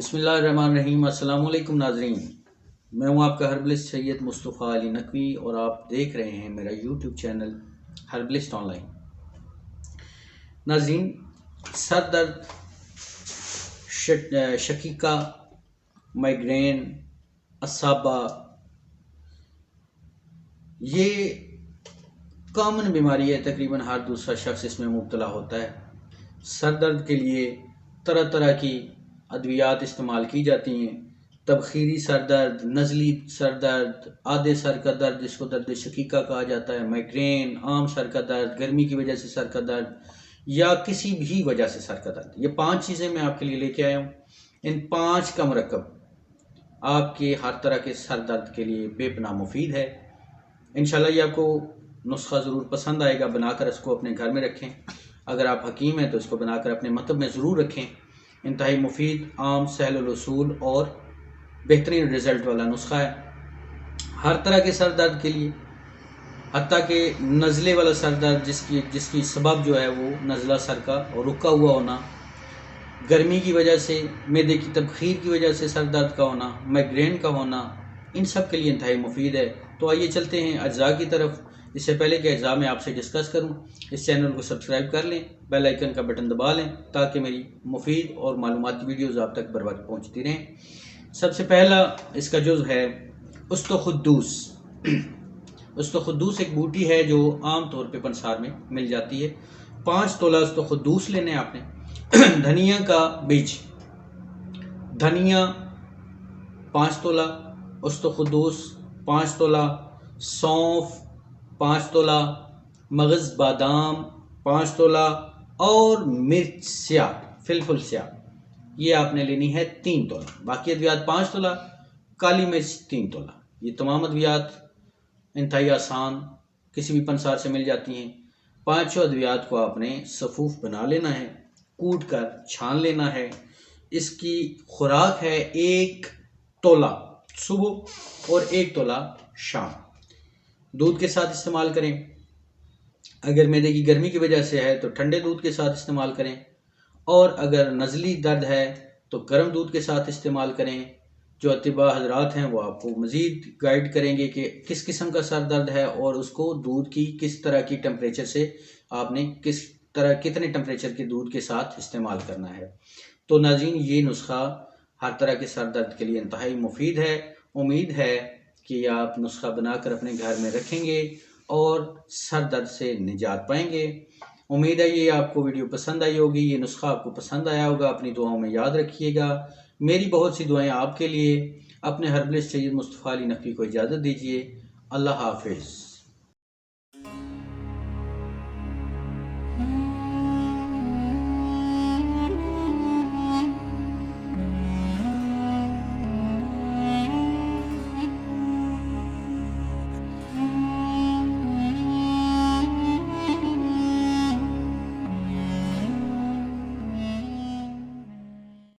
बिस्मिल्लाहिर्रहमानिर्रहीम। अस्सलाम वालेकुम नाजरीन, मैं हूं आपका हर्बलिस्ट सैयद मुस्तफ़ा अली नकवी और आप देख रहे हैं मेरा यूट्यूब चैनल हर्बलिस्ट ऑनलाइन। नाजरीन, सर दर्द, शकीका, माइग्रेन, असाबा, ये कॉमन बीमारी है। तकरीबन हर दूसरा शख्स इसमें मुब्तला होता है। सर दर्द के लिए तरह तरह की अद्वियात इस्तेमाल की जाती हैं। तबखीरी सर दर्द, नज़ली सर दर्द, आधे सर का दर्द जिसको दर्द शकीका कहा जाता है, माइग्रेन, आम सर का दर्द, गर्मी की वजह से सर का दर्द या किसी भी वजह से सर का दर्द, ये 5 चीज़ें मैं आपके लिए लेके आया हूँ। इन 5 का मरकब आपके हर तरह के सर दर्द के लिए बेपनाह मुफीद है। इंशाल्लाह ये आपको नुस्खा ज़रूर पसंद आएगा। बनाकर इसको अपने घर में रखें। अगर आप हकीम हैं तो इसको बनाकर अपने मतब में ज़रूर रखें। इंतहाई मुफीद, आम, सहल उसूल और बेहतरीन रिज़ल्ट वाला नुस्खा है हर तरह के सर दर्द के लिए। हत्ता कि नज़ले वाला सर दर्द जिसकी सबब जो है वो नज़ला सर का और रुका हुआ होना, गर्मी की वजह से, मैदे की तबखीर की वजह से सर दर्द का होना, माइग्रेन का होना, इन सब के लिए इंतहाई मुफीद है। तो आइए चलते हैं अज्जा की तरफ। इससे पहले कि अज्जा में आपसे डिस्कस करूं, इस चैनल को सब्सक्राइब कर लें, बेल आइकन का बटन दबा लें ताकि मेरी मुफीद और मालूमाती वीडियोज़ आप तक बर वक्त पहुँचती रहें। सबसे पहला इसका जुज़ है उस्तुखुद्दूस। उस्तुखुद्दूस एक बूटी है जो आम तौर पे पंसार में मिल जाती है। 5 तोला उस्तुखुद्दूस लेने आपने। धनिया का बीज, धनिया 5 तोला, उस्तुखुद्दूस 5 तोला, सौंफ 5 तोला, मगज़ बादाम 5 तोला और मिर्च स्याह, फिलफुल स्याह, ये आपने लेनी है 3 तोला। बाकी अद्वियात 5 तोला, काली मिर्च 3 तोला। ये तमाम अद्वियात इंतहाई आसान किसी भी पंसार से मिल जाती हैं। 5 अद्वियात को आपने सफूफ बना लेना है, कूट कर छान लेना है। इसकी खुराक है 1 तोला सुबह और 1 तोला शाम। दूध के साथ इस्तेमाल करें। अगर मैदे की गर्मी की वजह से है तो ठंडे दूध के साथ इस्तेमाल करें, और अगर नज़ली दर्द है तो गर्म दूध के साथ इस्तेमाल करें। जो अतिबा हजरात हैं वो आपको मज़ीद गाइड करेंगे कि किस किस्म का सर दर्द है और उसको दूध की किस तरह की टेम्परेचर से आपने कितने टेम्परेचर के दूध के साथ इस्तेमाल करना है। तो नाज़रीन, ये नुस्खा हर तरह के सर दर्द के लिए इंतहाई मुफीद है। उम्मीद है कि आप नुस्खा बनाकर अपने घर में रखेंगे और सर दर्द से निजात पाएंगे। उम्मीद है ये आपको वीडियो पसंद आई होगी, ये नुस्खा आपको पसंद आया होगा। अपनी दुआओं में याद रखिएगा। मेरी बहुत सी दुआएं आपके लिए। अपने हर्बलिस्ट सैयद मुस्तफ़ा अली नकवी को इजाज़त दीजिए। अल्लाह हाफिज़।